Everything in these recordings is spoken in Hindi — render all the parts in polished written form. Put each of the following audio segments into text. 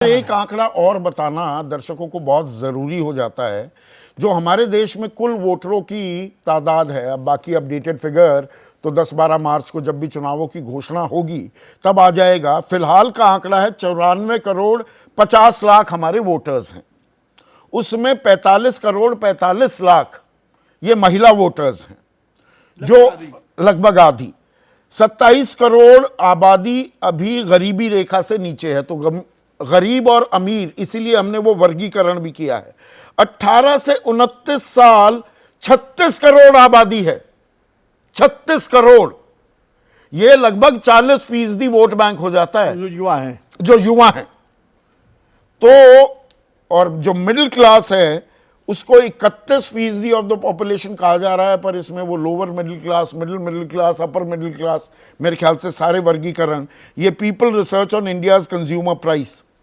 एक आंकड़ा और बताना दर्शकों को बहुत ज़रूरी हो जाता है। जो हमारे देश में कुल वोटरों की तादाद है, अब बाकी अपडेटेड फिगर तो 10-12 मार्च को जब भी चुनावों की घोषणा होगी तब आ जाएगा। फिलहाल का आंकड़ा है 94 करोड़ 50 लाख हमारे वोटर्स हैं। उसमें 45 करोड़ 45 लाख ये महिला वोटर्स हैं, जो लगभग आधी। 27 करोड़ आबादी अभी गरीबी रेखा से नीचे है। तो गरीब और अमीर, इसीलिए हमने वो वर्गीकरण भी किया है। 18 से 29 साल 36 करोड़ आबादी है। 36 करोड़, ये लगभग 40% वोट बैंक हो जाता है। जो युवा हैं तो, और जो मिडिल क्लास है उसको 31% ऑफ द पॉपुलेशन कहा जा रहा है, पर इसमें वो lower middle class, middle class, upper middle class, मेरे ख्याल से सारे वर्गीकरण। ये people research on India's consumer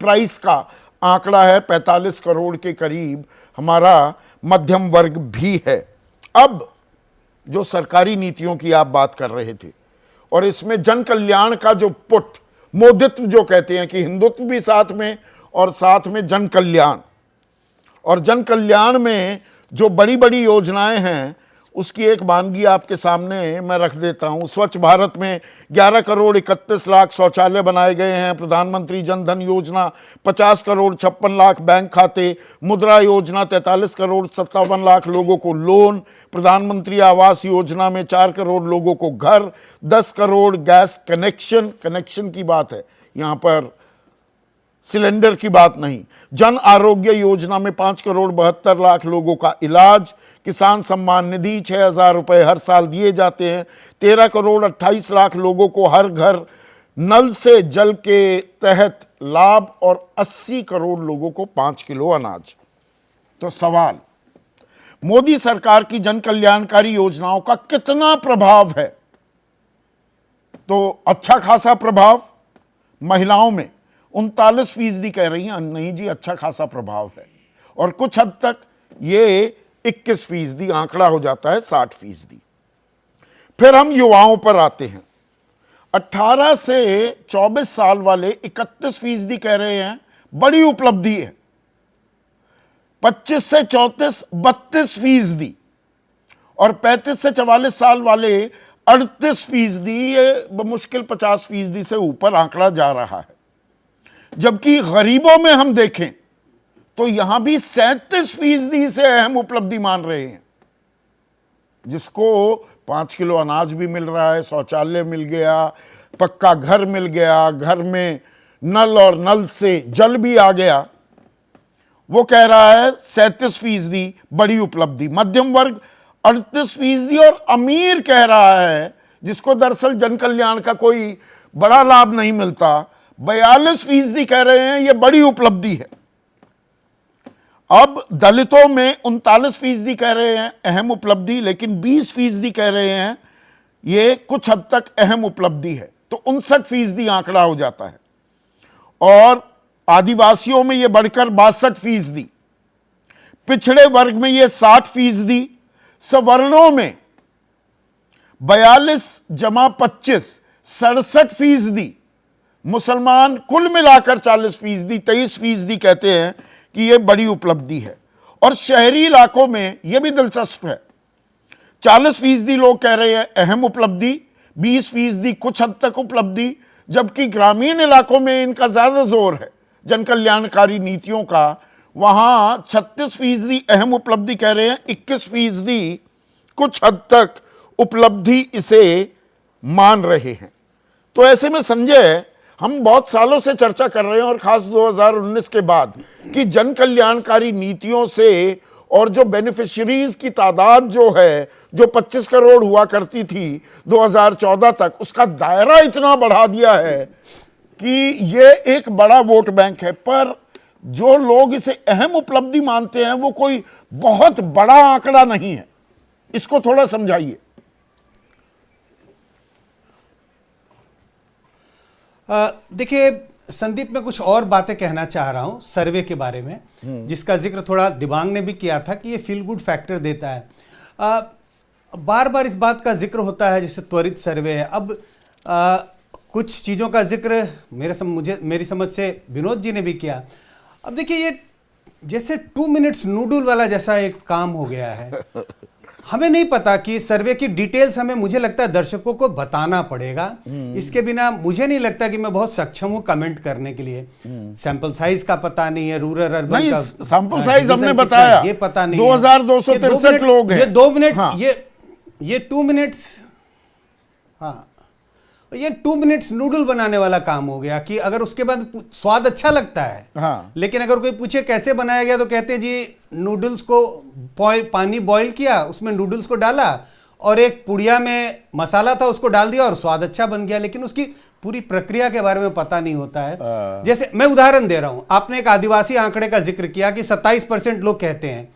price का आंकड़ा है। 45 करोड़ के करीब हमारा मध्यम वर्ग भी है। अब जो सरकारी नीतियों की आप बात कर रहे थे, और इसमें जन कल्याण का जो पुट, मोदित्व जो कहते हैं कि हिंदुत्व भी साथ में और साथ में जन कल्याण, और जन कल्याण में जो बड़ी बड़ी योजनाएं हैं उसकी एक वानगी आपके सामने मैं रख देता हूं। स्वच्छ भारत में 11 करोड़ 31 लाख शौचालय बनाए गए हैं। प्रधानमंत्री जन धन योजना 50 करोड़ 56 लाख बैंक खाते। मुद्रा योजना 43 करोड़ 57 लाख लोगों को लोन। प्रधानमंत्री आवास योजना में 4 करोड़ लोगों को घर। 10 करोड़ गैस कनेक्शन की बात है यहाँ पर, सिलेंडर की बात नहीं। जन आरोग्य योजना में 5 करोड़ 72 लाख लोगों का इलाज। किसान सम्मान निधि 6,000 रुपए हर साल दिए जाते हैं। 13 करोड़ 28 लाख लोगों को हर घर नल से जल के तहत लाभ, और 80 करोड़ लोगों को 5 किलो अनाज। तो सवाल, मोदी सरकार की जन कल्याणकारी योजनाओं का कितना प्रभाव है? तो अच्छा खासा प्रभाव। महिलाओं में 39% कह रही हैं नहीं जी अच्छा खासा प्रभाव है, और कुछ हद तक ये 21% आंकड़ा हो जाता है 60%। फिर हम युवाओं पर आते हैं। 18 से 24 साल वाले 31% कह रहे हैं बड़ी उपलब्धि है। 25 से 34 32%, और 35 से 44 साल वाले 38%, ये मुश्किल 50% से ऊपर आंकड़ा जा रहा है। जबकि गरीबों में हम देखें तो यहां भी 37% से अहम उपलब्धि मान रहे हैं, जिसको 5 किलो अनाज भी मिल रहा है, शौचालय मिल गया, पक्का घर मिल गया, घर में नल और नल से जल भी आ गया। वो कह रहा है 37% बड़ी उपलब्धि। मध्यम वर्ग 38%, और अमीर कह रहा है, जिसको दरअसल जन कल्याण का कोई बड़ा लाभ नहीं मिलता, 42% कह रहे हैं ये बड़ी उपलब्धि है। अब दलितों में 39% कह रहे हैं अहम उपलब्धि, लेकिन 20% कह रहे हैं ये कुछ हद तक अहम उपलब्धि है। तो 59% आंकड़ा हो जाता है। और आदिवासियों में ये बढ़कर 62%, पिछड़े वर्ग में ये 60%, सवर्णों में 42 जमा 25 67%, मुसलमान कुल मिलाकर 40%, 23% कहते हैं कि यह बड़ी उपलब्धि है। और शहरी इलाकों में यह भी दिलचस्प है, 40% लोग कह रहे हैं अहम उपलब्धि, 20% कुछ हद तक उपलब्धि, जबकि ग्रामीण इलाकों में इनका ज्यादा जोर है जन कल्याणकारी नीतियों का। वहां 36% अहम उपलब्धि कह रहे हैं, 21% कुछ हद तक उपलब्धि इसे मान रहे हैं। तो ऐसे में संजय, हम बहुत सालों से चर्चा कर रहे हैं, और खास 2019 के बाद, कि जन कल्याणकारी नीतियों से और जो बेनिफिशियरीज की तादाद जो है, जो 25 करोड़ हुआ करती थी 2014 तक, उसका दायरा इतना बढ़ा दिया है कि ये एक बड़ा वोट बैंक है। पर जो लोग इसे अहम उपलब्धि मानते हैं वो कोई बहुत बड़ा आंकड़ा नहीं है। इसको थोड़ा समझाइए। देखिए संदीप, मैं कुछ और बातें कहना चाह रहा हूं सर्वे के बारे में, जिसका जिक्र थोड़ा दिबांग ने भी किया था कि ये फील गुड फैक्टर देता है। बार बार इस बात का जिक्र होता है जैसे त्वरित सर्वे है। अब कुछ चीज़ों का जिक्र मेरी समझ से विनोद जी ने भी किया। अब देखिए, ये जैसे 2 मिनट्स नूडल वाला जैसा एक काम हो गया है। हमें नहीं पता कि सर्वे की डिटेल्स हमें, मुझे लगता है दर्शकों को बताना पड़ेगा। इसके बिना मुझे नहीं लगता कि मैं बहुत सक्षम हूं कमेंट करने के लिए। सैंपल साइज का पता नहीं है, रूरल अर्बन का सैंपल साइज हमने बताया, ये पता नहीं, 2263 लोग हैं। ये 2 मिनट, हाँ। ये 2 मिनट्स, हाँ, ये 2 मिनट्स नूडल बनाने वाला काम हो गया कि अगर उसके बाद स्वाद अच्छा लगता है, हाँ। लेकिन अगर कोई पूछे कैसे बनाया गया तो कहते हैं जी नूडल्स को पानी बॉईल किया, उसमें नूडल्स को डाला और एक पुड़िया में मसाला था उसको डाल दिया और स्वाद अच्छा बन गया, लेकिन उसकी पूरी प्रक्रिया के बारे में पता नहीं होता है। जैसे मैं उदाहरण दे रहा हूं, आपने एक आदिवासी आंकड़े का जिक्र किया कि 27% लोग कहते हैं।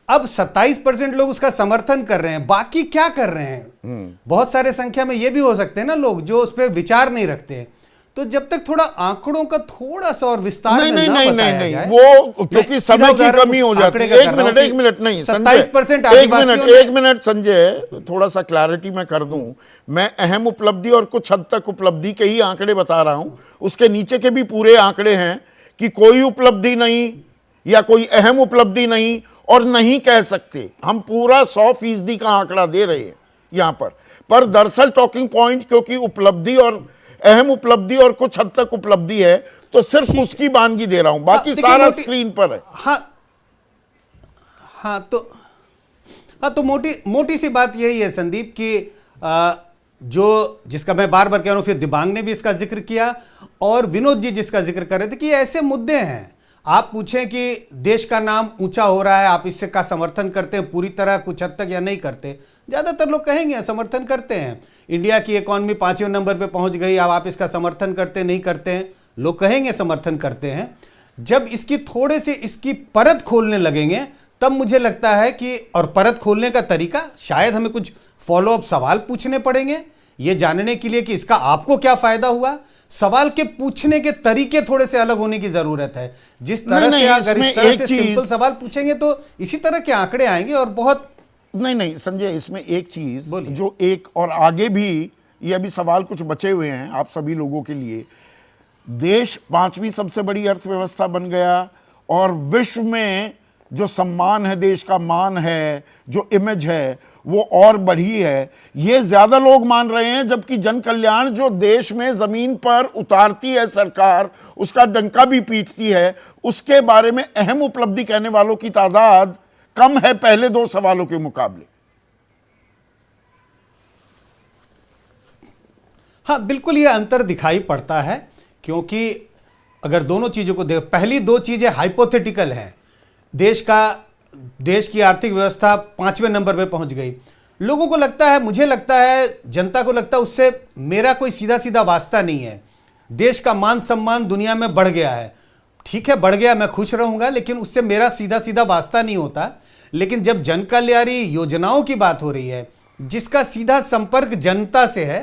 अब 27% लोग उसका समर्थन कर रहे हैं, बाकी क्या कर रहे हैं? बहुत सारे संख्या में ये भी हो सकते हैं ना लोग जो उस पर विचार नहीं रखते। तो जब तक थोड़ा आंकड़ों का थोड़ा सा और विस्तार में ना बताया जाए, वो क्योंकि समय की कमी हो जाती है। एक मिनट नहीं संजय, 27% एक मिनट संजय, थोड़ा सा क्लैरिटी मैं कर दूं। मैं अहम उपलब्धि और कुछ हद तक उपलब्धि के ही आंकड़े बता रहा हूं, उसके नीचे के भी पूरे आंकड़े हैं कि कोई उपलब्धि नहीं या कोई अहम उपलब्धि नहीं और नहीं कह सकते। हम पूरा 100% का आंकड़ा दे रहे हैं यहां पर दरअसल टॉकिंग पॉइंट, क्योंकि उपलब्धि और अहम उपलब्धि और कुछ हद तक उपलब्धि है, तो सिर्फ उसकी बानगी दे रहा हूं, बाकी सारा स्क्रीन पर है। हाँ, तो मोटी सी बात यही है संदीप कि जो जिसका मैं बार बार कह रहा हूं, फिर दिबांग ने भी इसका जिक्र किया और विनोद जी जिसका जिक्र कर रहे थे कि ऐसे मुद्दे हैं। आप पूछें कि देश का नाम ऊंचा हो रहा है, आप इससे का समर्थन करते हैं पूरी तरह, कुछ हद तक, या नहीं करते? ज़्यादातर लोग कहेंगे समर्थन करते हैं। इंडिया की इकॉनमी 5वें नंबर पे पहुंच गई, अब आप इसका समर्थन करते नहीं करते हैं? लोग कहेंगे समर्थन करते हैं। जब इसकी थोड़े से इसकी परत खोलने लगेंगे तब मुझे लगता है कि, और परत खोलने का तरीका शायद हमें कुछ फॉलोअप सवाल पूछने पड़ेंगे ये जानने के लिए कि इसका आपको क्या फायदा हुआ। सवाल के पूछने के तरीके थोड़े से अलग होने की जरूरत है। जिस तरह से अगर इस तरह से सिंपल सवाल पूछेंगे तो इसी तरह के आंकड़े आएंगे और बहुत नहीं संजय, इसमें एक चीज जो एक और आगे भी ये अभी सवाल कुछ बचे हुए हैं आप सभी लोगों के लिए। देश 5वीं सबसे बड़ी अर्थव्यवस्था बन गया और विश्व में जो सम्मान है, देश का मान है, जो इमेज है, वो और बढ़ी है। ये ज्यादा लोग मान रहे हैं, जबकि जन कल्याण जो देश में जमीन पर उतारती है सरकार, उसका डंका भी पीटती है, उसके बारे में अहम उपलब्धि कहने वालों की तादाद कम है पहले 2 सवालों के मुकाबले। हाँ, बिल्कुल ये अंतर दिखाई पड़ता है, क्योंकि अगर दोनों चीजों को देख, पहली 2 चीजें हाइपोथेटिकल हैं। देश की आर्थिक व्यवस्था 5वें नंबर पे पहुंच गई। लोगों को लगता है, मुझे लगता है, जनता को लगता है उससे मेरा कोई सीधा सीधा वास्ता नहीं है। देश का मान सम्मान दुनिया में बढ़ गया है, ठीक है, बढ़ गया, मैं खुश रहूंगा, लेकिन उससे मेरा सीधा सीधा वास्ता नहीं होता। लेकिन जब जन कल्याणी योजनाओं की बात हो रही है जिसका सीधा संपर्क जनता से है,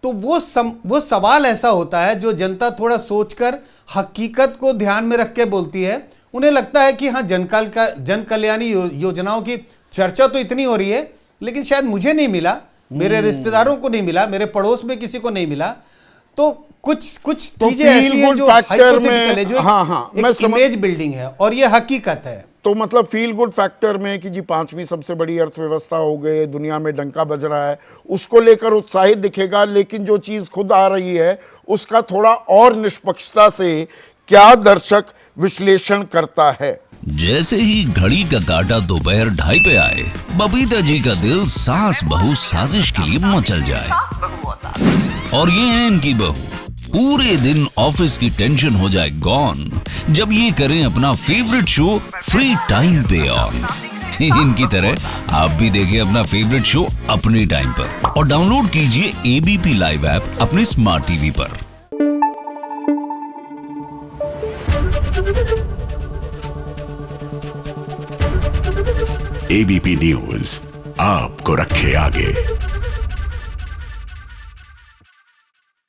तो वो सवाल ऐसा होता है जो जनता थोड़ा सोचकर हकीकत को ध्यान में रख के बोलती है। उन्हें लगता है कि हाँ, जन कल्याणी योजनाओं की चर्चा तो इतनी हो रही है, लेकिन शायद मुझे नहीं मिला, मेरे रिश्तेदारों को नहीं मिला, मेरे पड़ोस में किसी को नहीं मिला। तो कुछ चीजें ऐसी हैं जो हाइपोथेटिकल है, जो एक इमेज बिल्डिंग है और ये हकीकत है। तो मतलब फील गुड फैक्टर में कि जी 5वीं सबसे बड़ी अर्थव्यवस्था हो गई, दुनिया में डंका बज रहा है, उसको लेकर उत्साहित दिखेगा, लेकिन जो चीज खुद आ रही है उसका थोड़ा और निष्पक्षता से क्या दर्शक विश्लेषण करता है। जैसे ही घड़ी का काटा दोपहर 2:30 पे आए, बबीता जी का दिल सास बहू साजिश के लिए मचल जाए। और ये है इनकी बहू, पूरे दिन ऑफिस की टेंशन हो जाए गॉन जब ये करें अपना फेवरेट शो फ्री टाइम पे ऑन। इनकी तरह आप भी देखें अपना फेवरेट शो अपने टाइम पर और डाउनलोड कीजिए एबीपी लाइव ऐप अपने स्मार्ट टीवी पर। एबीपी न्यूज आपको रखे आगे।